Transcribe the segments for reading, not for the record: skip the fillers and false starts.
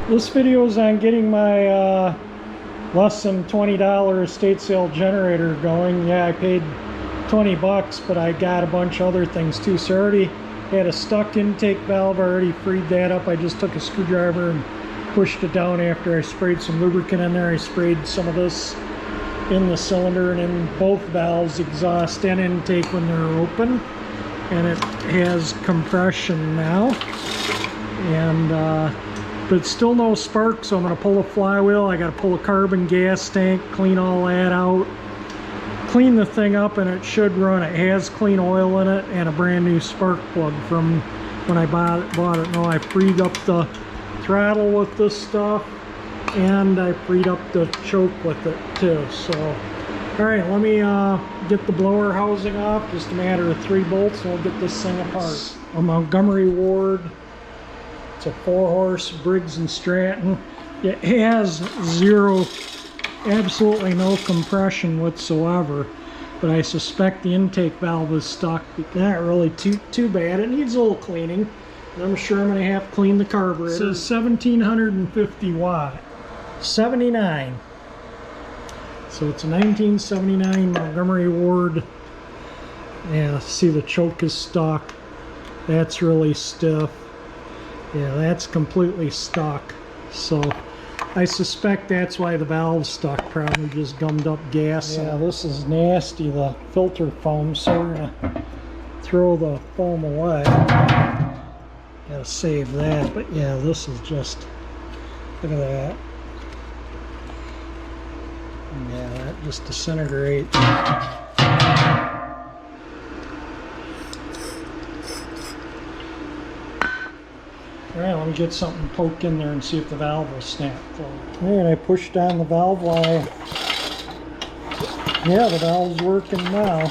This video is on getting my less than $20 estate sale generator going. Yeah, I paid 20 bucks, but I got a bunch of other things too. So I already had a stuck intake valve. I already freed that up. I just took a screwdriver and pushed it down after I sprayed some lubricant in there. I sprayed some of this in the cylinder and in both valves, exhaust and intake, when they're open. And it has compression now. And but still no spark, so I'm going to pull the flywheel. I got to pull a carbon gas tank, clean all that out, clean the thing up, and it should run. It has clean oil in it and a brand new spark plug from when I bought it. No, I freed up the throttle with this stuff, and I freed up the choke with it too. So, all right, let me get the blower housing off. Just a matter of 3 bolts, and we'll get this thing apart. A Montgomery Ward. It's a 4-horse Briggs Stratton. It has absolutely no compression whatsoever, but I suspect the intake valve is stuck. Not really too bad. It needs a little cleaning. I'm sure I'm going to have to clean the carburetor. It says 1750 watt. 79. So it's a 1979 Montgomery Ward. Yeah, see, the choke is stuck. That's really stiff. Yeah, that's completely stuck. So I suspect that's why the valve's stuck. Probably just gummed up gas. Yeah, this is nasty, the filter foam, so we're gonna throw the foam away. Gotta save that. But yeah, this is just, look at that. Yeah, that just disintegrates. Alright, let me get something poked in there and see if the valve will snap. Alright, I pushed down the valve line. Yeah, the valve's working now.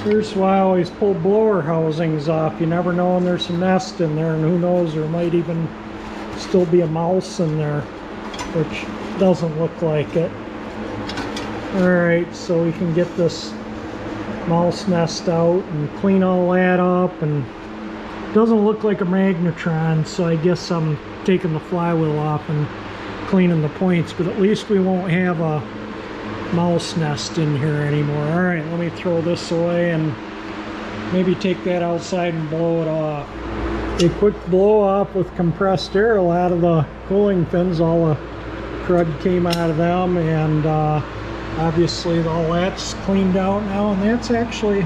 Here's why I always pull blower housings off. You never know when there's some nest in there, and who knows, there might even still be a mouse in there, which doesn't look like it. Alright, so we can get this mouse nest out and clean all that up, and doesn't look like a magnetron, so I guess I'm taking the flywheel off and cleaning the points, but at least we won't have a mouse nest in here anymore. All right, let me throw this away and maybe take that outside and blow it off. A quick blow off with compressed air. A lot of the cooling fins, all the crud came out of them, and obviously all that's cleaned out now, and that's actually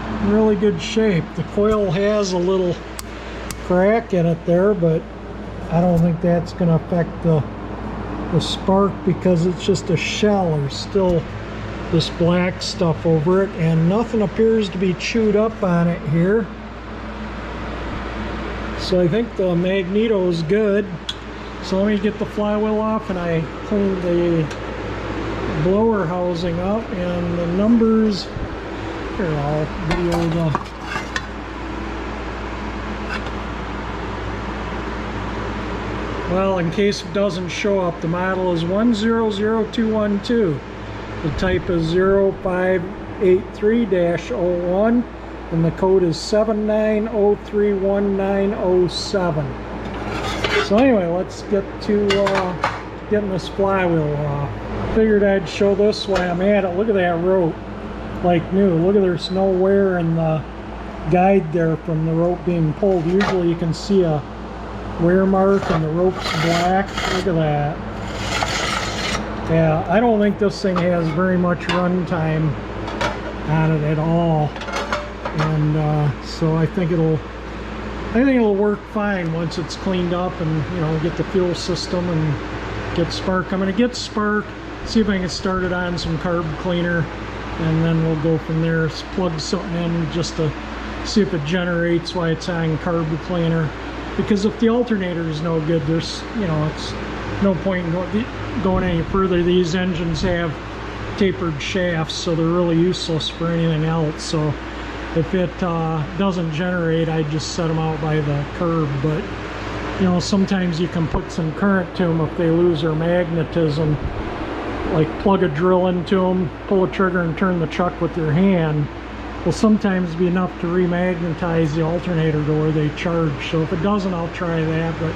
in really good shape. The coil has a little crack in it there, but I don't think that's going to affect the spark because it's just a shell. There's still this black stuff over it, and nothing appears to be chewed up on it here. So I think the magneto is good. So let me get the flywheel off, and I cleaned the blower housing up, and the numbers here, I'll video the well, in case it doesn't show up, the model is 100212. The type is 0583-01, and the code is 79031907. So anyway, let's get to getting this flywheel off. Figured I'd show this while I'm at it. Look at that rope, like new. Look at, there's no wear in the guide there from the rope being pulled. Usually you can see a wear mark and the rope's black. Look at that. Yeah, I don't think this thing has very much run time on it at all, and so I think it'll work fine once it's cleaned up, and you know, get the fuel system and get spark. I'm going to get spark, see if I can start it on some carb cleaner, and then we'll go from there. Let's plug something in just to see if it generates while it's on carb cleaner. Because if the alternator is no good, there's, you know, it's no point in going any further. These engines have tapered shafts, so they're really useless for anything else. So if it doesn't generate, I just set them out by the curb. But you know, sometimes you can put some current to them if they lose their magnetism. Like plug a drill into them, pull a trigger, and turn the chuck with your hand. Will sometimes be enough to remagnetize the alternator to where they charge. So if it doesn't, I'll try that, but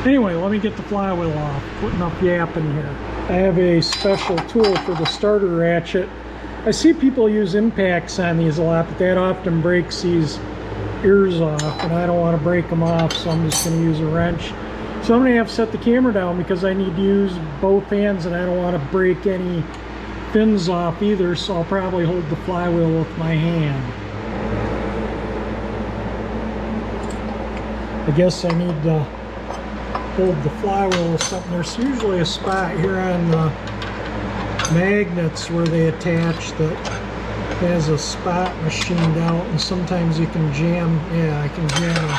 Anyway, let me get the flywheel off, put enough yapping here. I have a special tool for the starter ratchet. I see people use impacts on these a lot, but that often breaks these ears off, and I don't want to break them off, so I'm just going to use a wrench. So I'm going to have to set the camera down because I need to use both hands, and I don't want to break any fins off either, so I'll probably hold the flywheel with my hand. I guess I need to hold the flywheel with something. There's usually a spot here on the magnets where they attach that has a spot machined out, and sometimes you can jam, yeah, I can jam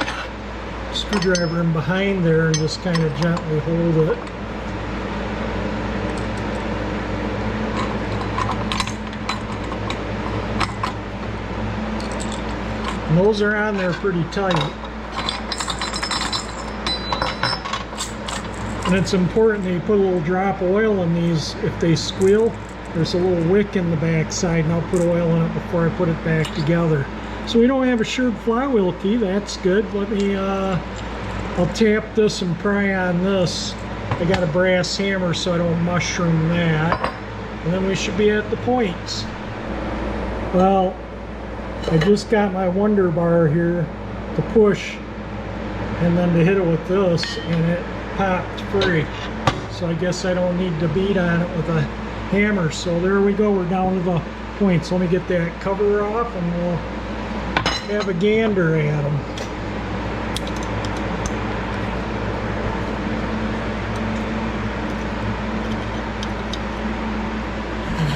a screwdriver in behind there and just kind of gently hold it. And those are on there pretty tight. And it's important that you put a little drop of oil in these. If they squeal, there's a little wick in the back side, and I'll put oil in it before I put it back together. So we don't have a shirred flywheel key. That's good. Let me, I'll tap this and pry on this. I got a brass hammer so I don't mushroom that. And then we should be at the points. Well, I just got my wonder bar here to push and then to hit it with this, and it popped free. So I guess I don't need to beat on it with a hammer. So there we go, we're down to the points. Let me get that cover off and we'll have a gander at them.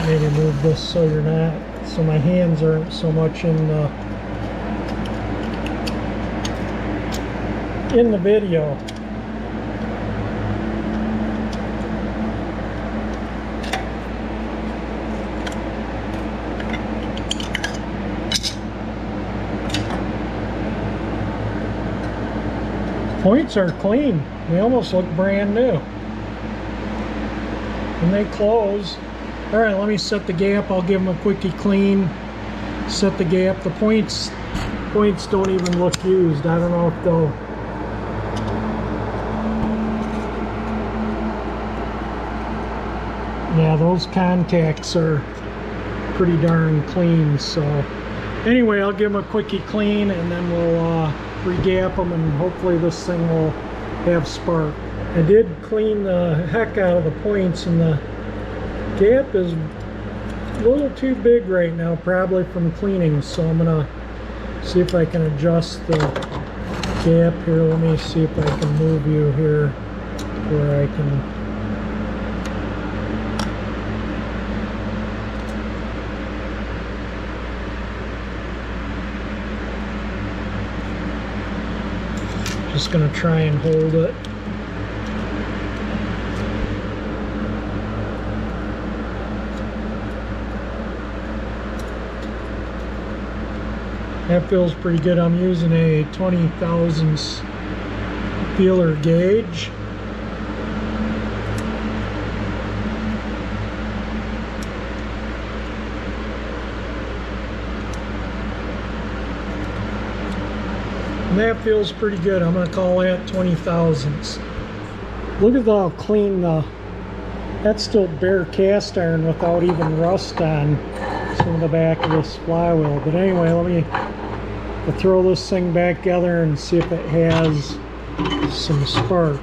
Maybe move this so you're not, so my hands aren't so much in the video. Points are clean. They almost look brand new. And they close. All right, let me set the gap. I'll give them a quickie clean. Set the gap. The points don't even look used. I don't know if they'll... Yeah, those contacts are pretty darn clean. So anyway, I'll give them a quickie clean and then we'll re-gap them, and hopefully this thing will have spark. I did clean the heck out of the points, and the gap is a little too big right now, probably from cleaning, so I'm gonna see if I can adjust the gap here. Let me see if I can move you here where I can. Just gonna try and hold it. That feels pretty good. I'm using a 20 thousandths feeler gauge. And that feels pretty good. I'm going to call that 20 thousandths. Look at how clean that's still bare cast iron without even rust on some of the back of this flywheel. But anyway, let me throw this thing back together and see if it has some spark.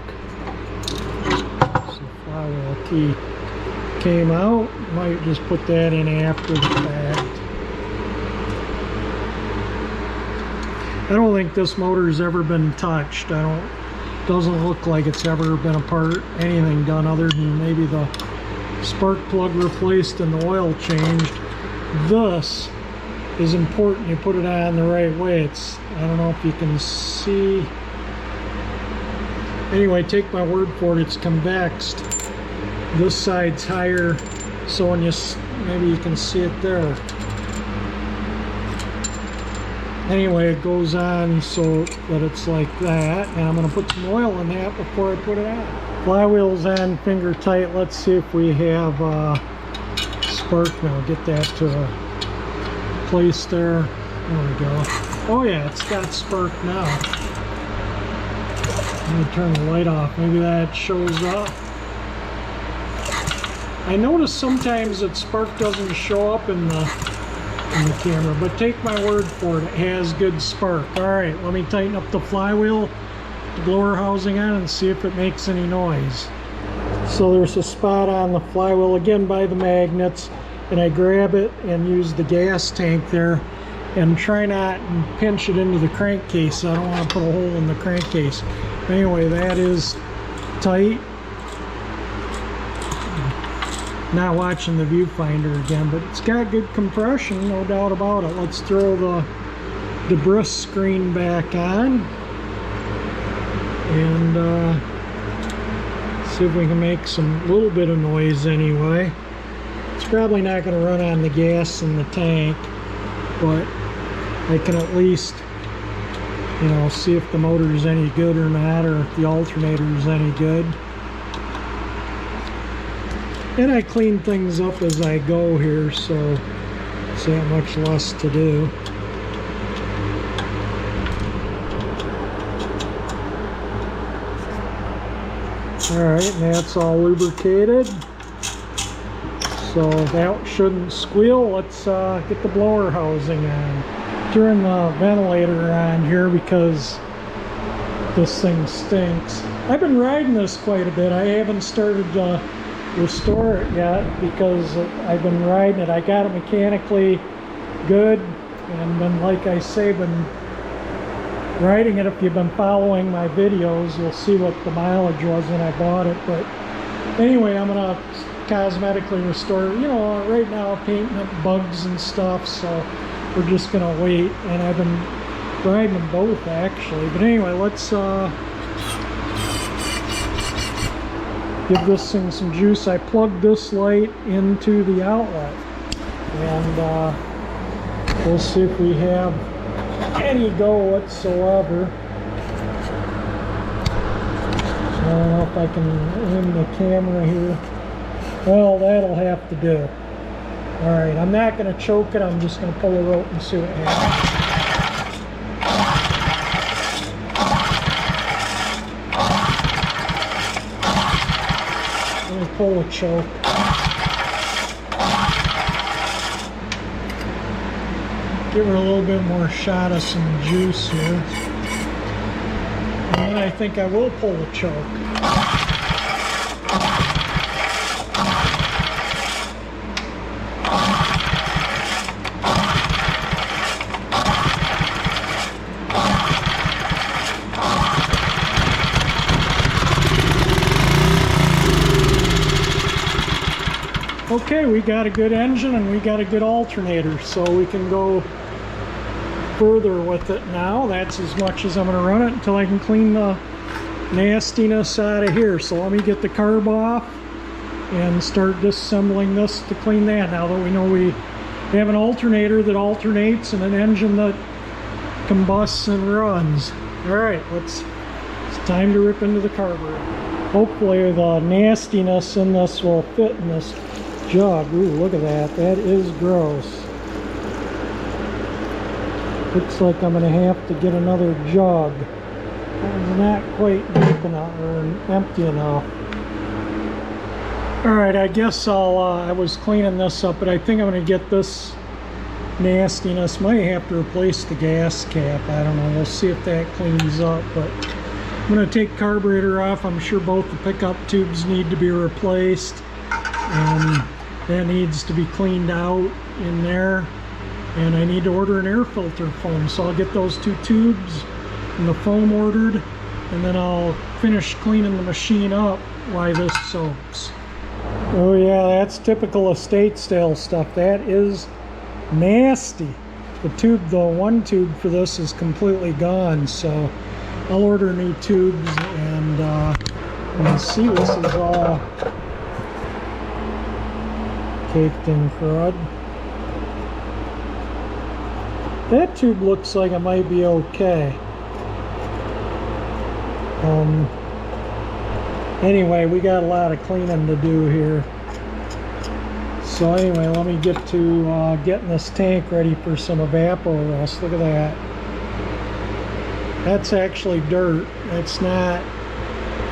So flywheel key came out. Might just put that in after the fact. I don't think this motor's ever been touched. Doesn't look like it's ever been a part, anything done other than maybe the spark plug replaced and the oil changed. This is important. You put it on the right way. I don't know if you can see. Anyway, take my word for it, it's convexed. This side's higher, so when maybe you can see it there. Anyway, it goes on so that it's like that, and I'm going to put some oil in that before I put it on. Flywheel's on finger tight. Let's see if we have spark now. Get that to a place there. There we go. Oh yeah, it's got spark now. Let me turn the light off. Maybe that shows up. I notice sometimes that spark doesn't show up in the camera, but take my word for it, it has good spark. Alright, let me tighten up the flywheel, the blower housing on, and see if it makes any noise. So there's a spot on the flywheel again by the magnets, and I grab it and use the gas tank there and try not and pinch it into the crankcase. I don't want to put a hole in the crankcase. Anyway, that is tight. Not watching the viewfinder again, but it's got good compression, no doubt about it. Let's throw the debris screen back on and see if we can make some little bit of noise anyway. It's probably not going to run on the gas in the tank, but I can at least, you know, see if the motor is any good or not, or if the alternator is any good. And I clean things up as I go here, so it's that much less to do. Alright, and that's all lubricated. So that shouldn't squeal. Let's get the blower housing on. Turn the ventilator on here because this thing stinks. I've been riding this quite a bit. I haven't started to restore it yet because I've been riding it. I got it mechanically good, and then, like I say, been riding it. If you've been following my videos, you'll see what the mileage was when I bought it. But anyway, I'm gonna cosmetically restore it. You know, right now painting up bugs and stuff, so we're just gonna wait. And I've been riding them both actually. But anyway, let's give this thing some juice. I plugged this light into the outlet, and we'll see if we have any go whatsoever. I don't know if I can aim the camera here. Well, that'll have to do. Alright, I'm not going to choke it. I'm just going to pull the rope and see what happens. Pull a choke. Give her a little bit more shot of some juice here. And then I think I will pull a choke. Okay, we got a good engine and we got a good alternator, so we can go further with it now. That's as much as I'm going to run it until I can clean the nastiness out of here. So let me get the carb off and start disassembling this to clean that, now that we know we have an alternator that alternates and an engine that combusts and runs. Alright, it's time to rip into the carburetor. Hopefully the nastiness in this will fit in this jug. Ooh, look at that. That is gross. Looks like I'm going to have to get another jug. It's not quite deep enough or empty enough. Alright, I guess I was cleaning this up, but I think I'm going to get this nastiness. Might have to replace the gas cap. I don't know. We'll see if that cleans up, but I'm going to take carburetor off. I'm sure both the pickup tubes need to be replaced, and that needs to be cleaned out in there, and I need to order an air filter foam, so I'll get those two tubes and the foam ordered, and then I'll finish cleaning the machine up while this soaks. Oh yeah, that's typical estate style stuff. That is nasty. The one tube for this is completely gone, so I'll order new tubes, and you can see this is all caked in crud. That tube looks like it might be okay. Anyway, we got a lot of cleaning to do here. So anyway, let me get to getting this tank ready for some Evaporust. Look at that. That's actually dirt. It's not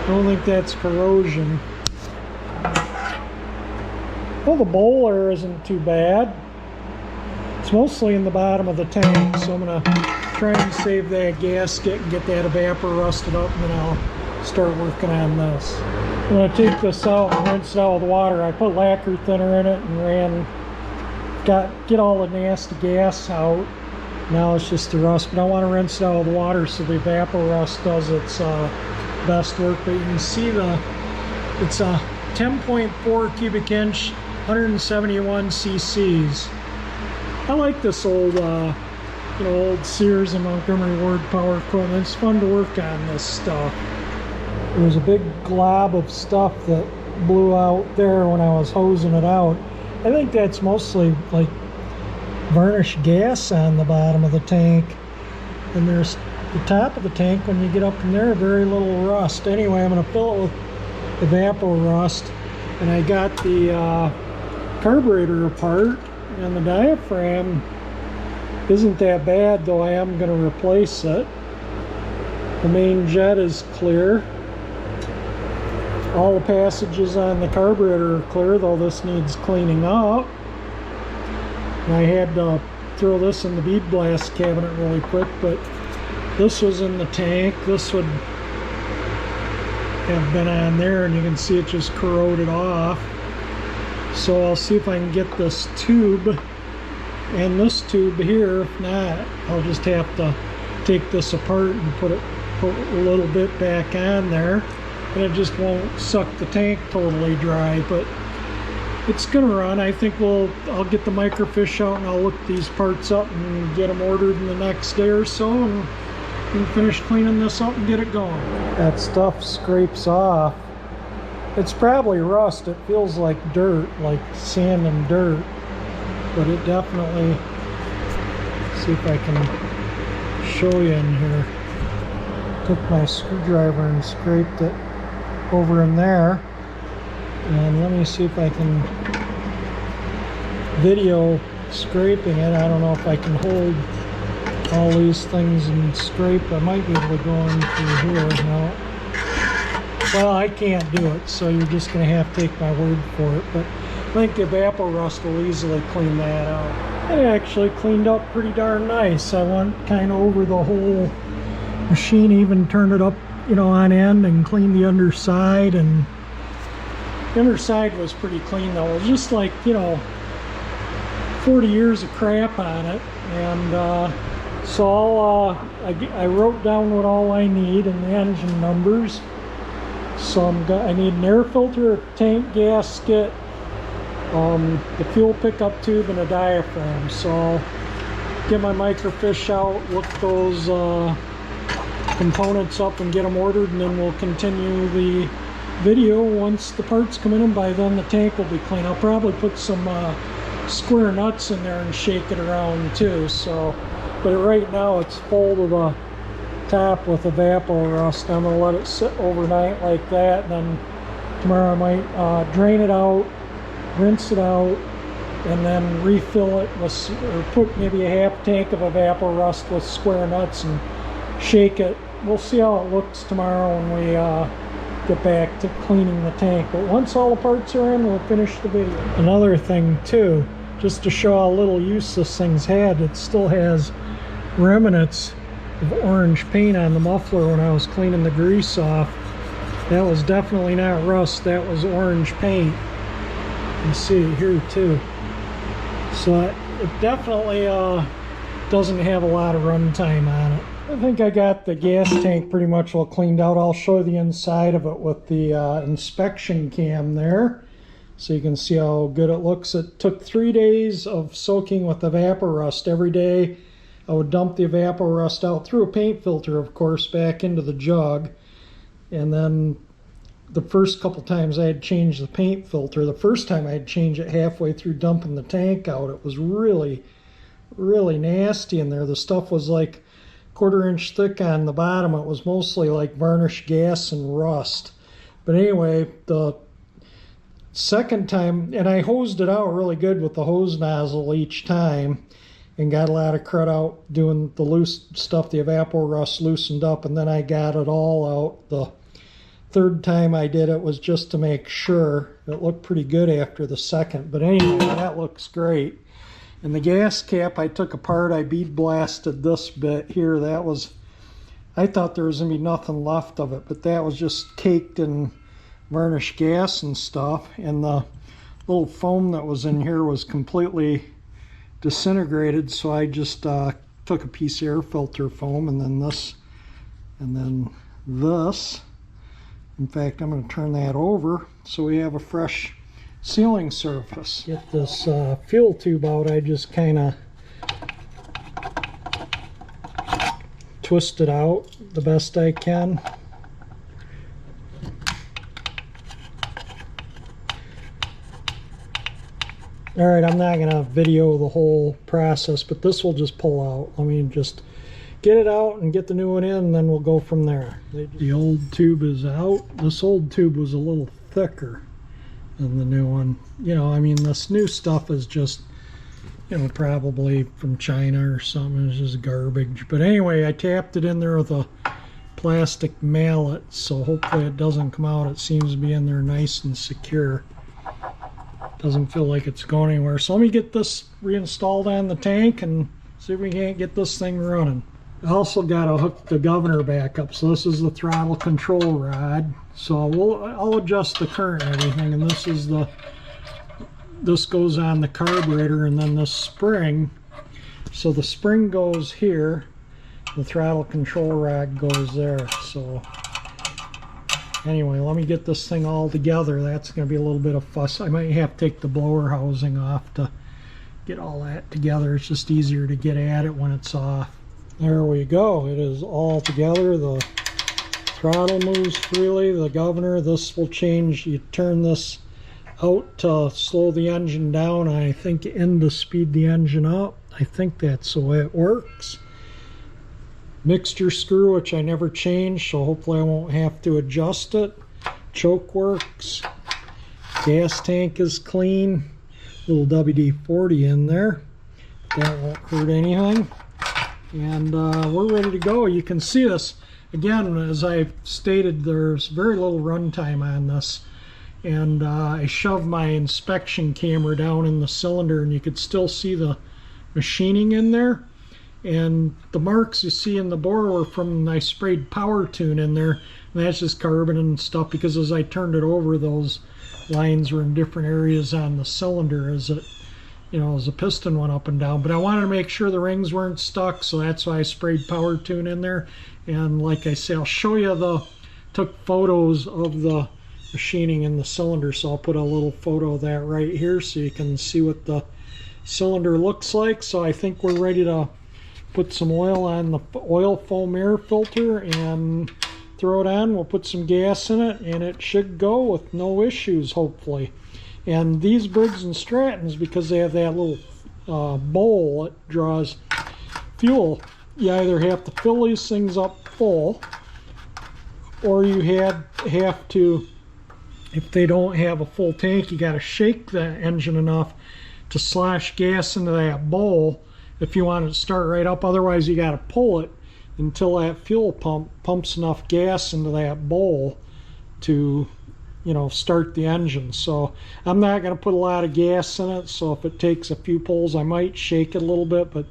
don't think that's corrosion. Well, the bowler isn't too bad. It's mostly in the bottom of the tank, so I'm going to try and save that gasket and get that Evaporusted up, and then I'll start working on this. I'm going to take this out and rinse it out with water. I put lacquer thinner in it and get all the nasty gas out. Now it's just the rust, but I want to rinse it out with water so the Evaporust does its best work. But you can see it's a 10.4 cubic inch, 171 cc's. I like this old, old Sears and Montgomery Ward power equipment. It's fun to work on this stuff. There was a big glob of stuff that blew out there when I was hosing it out. I think that's mostly like varnished gas on the bottom of the tank. And there's the top of the tank, when you get up in there, very little rust. Anyway, I'm going to fill it with Evaporust. And I got the carburetor apart, and the diaphragm isn't that bad, though I am going to replace it. The main jet is clear. All the passages on the carburetor are clear, though this needs cleaning up. And I had to throw this in the bead blast cabinet really quick, but this was in the tank. This would have been on there, and you can see it just corroded off. So I'll see if I can get this tube and this tube here. If not, I'll just have to take this apart and put a little bit back on there, and it just won't suck the tank totally dry, but it's gonna run. I think I'll get the microfiche out and I'll look these parts up and get them ordered in the next day or so, and we can finish cleaning this up and get it going. That stuff scrapes off. It's probably rust. It feels like dirt, like sand and dirt, but it definitely, see if I can show you in here. Took my screwdriver and scraped it over in there, and let me see if I can video scraping it. I don't know if I can hold all these things and scrape. I might be able to go in through here. No. Well, I can't do it, so you're just going to have to take my word for it. But I think the Evaporust will easily clean that out. It actually cleaned up pretty darn nice. I went kind of over the whole machine, even turned it up, on end, and cleaned the underside. And the underside was pretty clean, though. It was just like, 40 years of crap on it. And so I wrote down what all I need and the engine numbers. So I need an air filter, a tank gasket, the fuel pickup tube, and a diaphragm. So I'll get my microfiche out, look those components up and get them ordered, and then we'll continue the video once the parts come in, and by then the tank will be clean. I'll probably put some square nuts in there and shake it around too. So, but right now it's full to the top with Evaporust. I'm going to let it sit overnight like that, and then tomorrow I might drain it out, rinse it out, and then refill it with, or put maybe a half tank of Evaporust with square nuts and shake it. We'll see how it looks tomorrow when we get back to cleaning the tank. But once all the parts are in, we'll finish the video. Another thing too, just to show how little use this thing's had, it still has remnants of orange paint on the muffler when I was cleaning the grease off. That was definitely not rust, that was orange paint. You can see it here too. So it definitely doesn't have a lot of runtime on it. I think I got the gas tank pretty much all cleaned out. I'll show the inside of it with the inspection cam there, so you can see how good it looks. It took 3 days of soaking with Evaporust. Every day I would dump the Evaporust out through a paint filter, of course, back into the jug. And then the first couple times I had changed the paint filter. The first time I had changed it halfway through dumping the tank out. It was really, really nasty in there. The stuff was like 1/4 inch thick on the bottom. It was mostly like varnished gas and rust. But anyway, the second time, and I hosed it out really good with the hose nozzle each time, and got a lot of crud out doing the loose stuff. The Evaporust loosened up, and then I got it all out, the Third time I did it was just to make sure. It looked pretty good after the second, but anyway, that looks great. And the gas cap I took apart, I bead blasted this bit here. That was, I thought there was gonna be nothing left of it, but that was just caked in varnished gas and stuff. And the little foam that was in here was completely disintegrated, so I just took a piece of air filter foam, and then this, and then this. In fact, I'm going to turn that over so we have a fresh sealing surface. Get this fuel tube out. I just kind of twist it out the best I can. Alright, I'm not going to video the whole process, but this will just pull out. Let me just get it out and get the new one in, and then we'll go from there. The old tube is out. This old tube was a little thicker than the new one. You know, I mean, this new stuff is just, you know, probably from China or something. It's just garbage. But anyway, I tapped it in there with a plastic mallet, so hopefully it doesn't come out. It seems to be in there nice and secure. Doesn't feel like it's going anywhere. So let me get this reinstalled on the tank and see if we can't get this thing running. I also got to hook the governor back up. So this is the throttle control rod. So I'll adjust the current and everything. And this is this goes on the carburetor, and then this spring. So the spring goes here. The throttle control rod goes there. So anyway, let me get this thing all together. That's going to be a little bit of fuss. I might have to take the blower housing off to get all that together. It's just easier to get at it when it's off. There we go. It is all together. The throttle moves freely. The governor, this will change. You turn this out to slow the engine down, and I think in to speed the engine up. I think that's the way it works. Mixture screw, which I never changed, so hopefully I won't have to adjust it. Choke works. Gas tank is clean. Little WD-40 in there. That won't hurt anything. And we're ready to go. You can see this. Again, as I stated, there's very little runtime on this. And I shoved my inspection camera down in the cylinder, and you could still see the machining in there. And the marks you see in the bore were from when I sprayed Power Tune in there. And that's just carbon and stuff, because as I turned it over, those lines were in different areas on the cylinder as it, you know, as the piston went up and down. But I wanted to make sure the rings weren't stuck, so that's why I sprayed Power Tune in there. And like I say, I'll show you took photos of the machining in the cylinder, so I'll put a little photo of that right here so you can see what the cylinder looks like. So I think we're ready to put some oil on the oil foam air filter and throw it on. We'll put some gas in it, and it should go with no issues, hopefully. And these Briggs and Strattons, because they have that little bowl that draws fuel, you either have to fill these things up full, or you have to, if they don't have a full tank, you got to shake the engine enough to slosh gas into that bowl if you want it to start right up. Otherwise, you got to pull it until that fuel pump pumps enough gas into that bowl to, you know, start the engine. So I'm not going to put a lot of gas in it, so if it takes a few pulls, I might shake it a little bit, but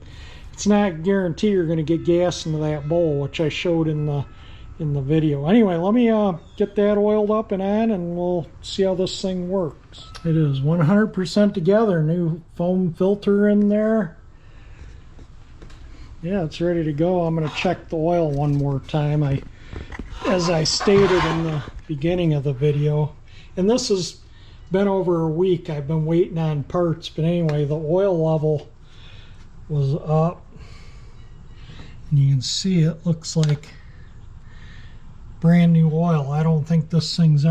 it's not a guarantee you're going to get gas into that bowl, which I showed in the video. Anyway, let me get that oiled up and on, and we'll see how this thing works. It is 100% together. New foam filter in there. Yeah, it's ready to go. I'm going to check the oil one more time. As I stated in the beginning of the video, and this has been over a week. I've been waiting on parts, but anyway, the oil level was up, and you can see it looks like brand new oil. I don't think this thing's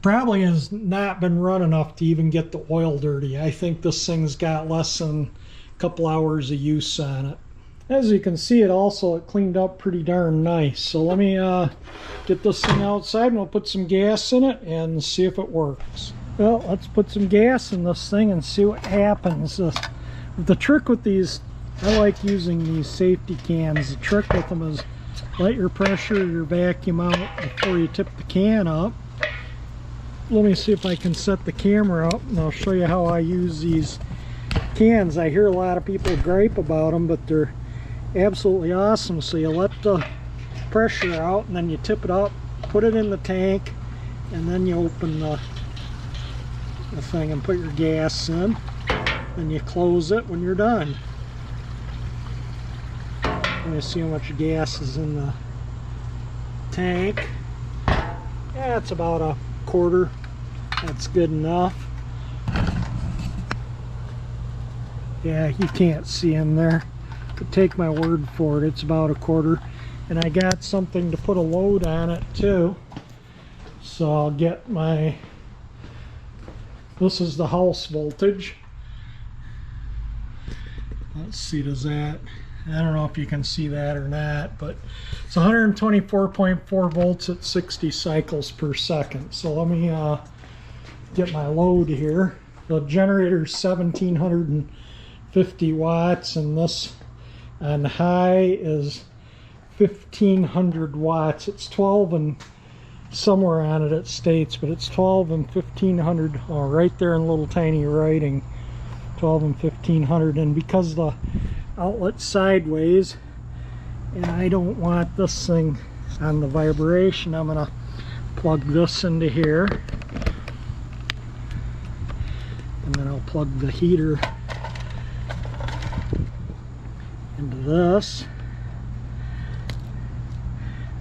probably has not been run enough to even get the oil dirty. I think this thing's got less than a couple hours of use on it. As you can see, it cleaned up pretty darn nice. So let me get this thing outside, and we'll put some gas in it and see if it works. Well, let's put some gas in this thing and see what happens. The trick with these, I like using these safety cans. The trick with them is let your pressure, your vacuum out before you tip the can up. Let me see if I can set the camera up and I'll show you how I use these cans. I hear a lot of people gripe about them, but they're absolutely awesome. So you let the pressure out and then you tip it up, put it in the tank, and then you open the thing and put your gas in, and you close it when you're done. Let me see how much gas is in the tank. Yeah, it's about a quarter. That's good enough. Yeah, you can't see in there, but take my word for it, it's about a quarter. And I got something to put a load on it too. So I'll get my, this is the house voltage. Let's see, does that, I don't know if you can see that or not, but it's 124.4 volts at 60 cycles per second. So let me get my load here. The generator is 1750 watts, and this on high is 1500 watts. It's 12 and somewhere on it it states, but it's 12 and 1500. Oh, right there in little tiny writing, 12 and 1500. And because the outlet's sideways and I don't want this thing on the vibration, I'm gonna plug this into here, and then I'll plug the heater into this.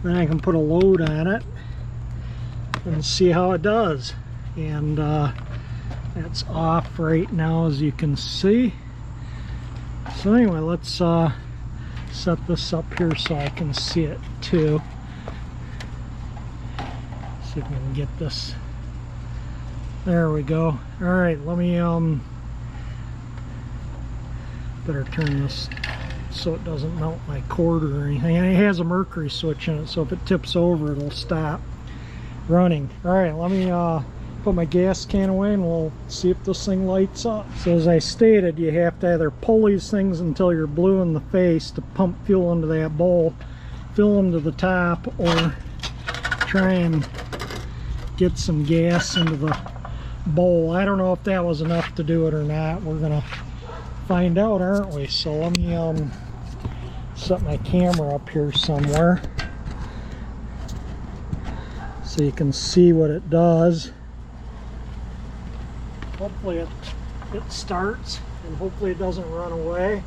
Then I can put a load on it and see how it does. And that's off right now, as you can see. So anyway, let's set this up here so I can see it too. See if we can get this. There we go. All right, let me better turn this so it doesn't melt my cord or anything. And it has a mercury switch in it, so if it tips over, it'll stop running. All right, let me put my gas can away and we'll see if this thing lights up. So as I stated, you have to either pull these things until you're blue in the face to pump fuel into that bowl, fill them to the top, or try and get some gas into the bowl. I don't know if that was enough to do it or not. We're gonna find out, aren't we? So let me set my camera up here somewhere so you can see what it does. Hopefully it starts, and hopefully it doesn't run away.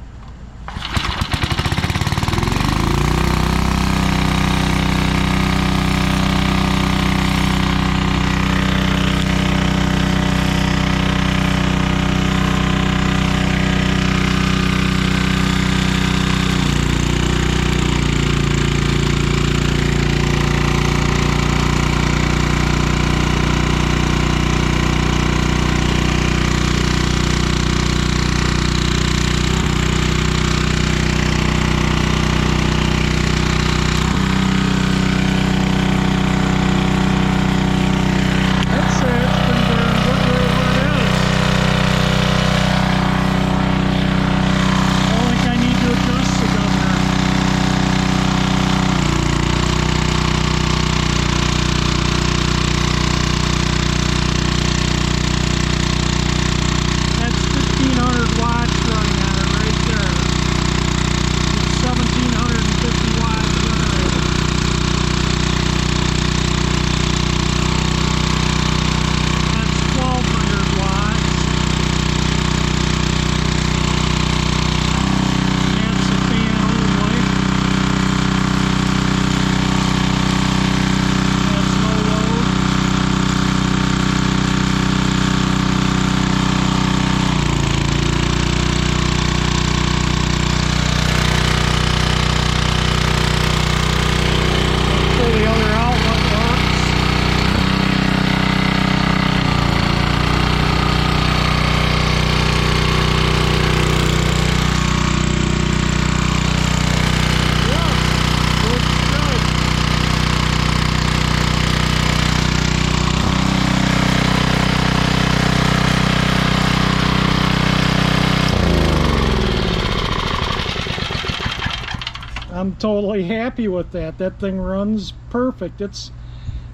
I'm totally happy with that. That thing runs perfect.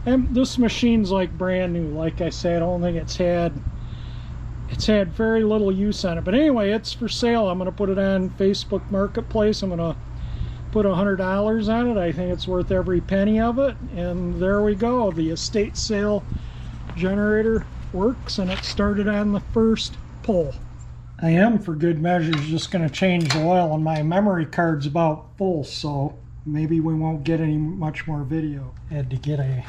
And this machine's like brand new. Like I said, I don't think it's had very little use on it. But anyway, it's for sale. I'm going to put it on Facebook Marketplace. I'm going to put $100 on it. I think it's worth every penny of it. And there we go. The estate sale generator works, and it started on the first pull. I am, for good measure, just going to change the oil, and my memory card's about full, so maybe we won't get much more video. I had to get a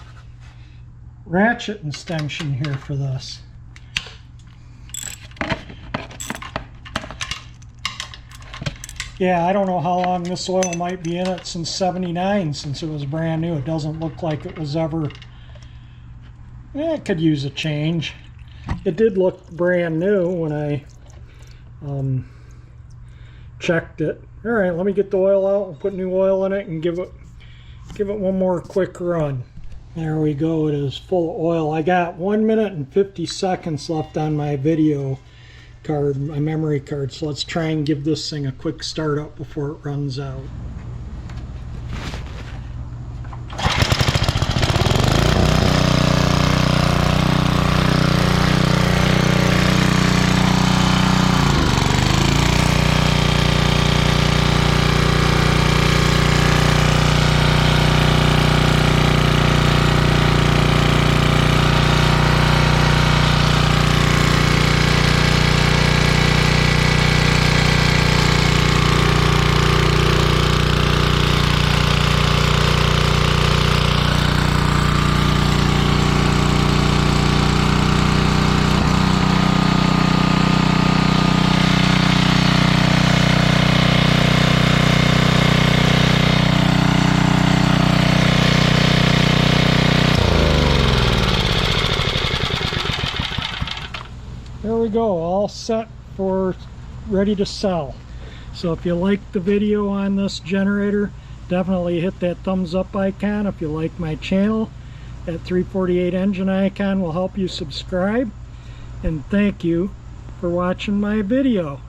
ratchet extension here for this. Yeah, I don't know how long this oil might be in it, since '79, since it was brand new. It doesn't look like it was ever... it could use a change. It did look brand new when I checked it. All right, let me get the oil out and put new oil in it and give it one more quick run. There we go. It is full of oil. I got 1 minute and 50 seconds left on my video card, my memory card. So let's try and give this thing a quick start up before it runs out. There we go, all set for ready to sell. So if you like the video on this generator, definitely hit that thumbs up icon. If you like my channel, that 348 engine icon will help you subscribe. And thank you for watching my video.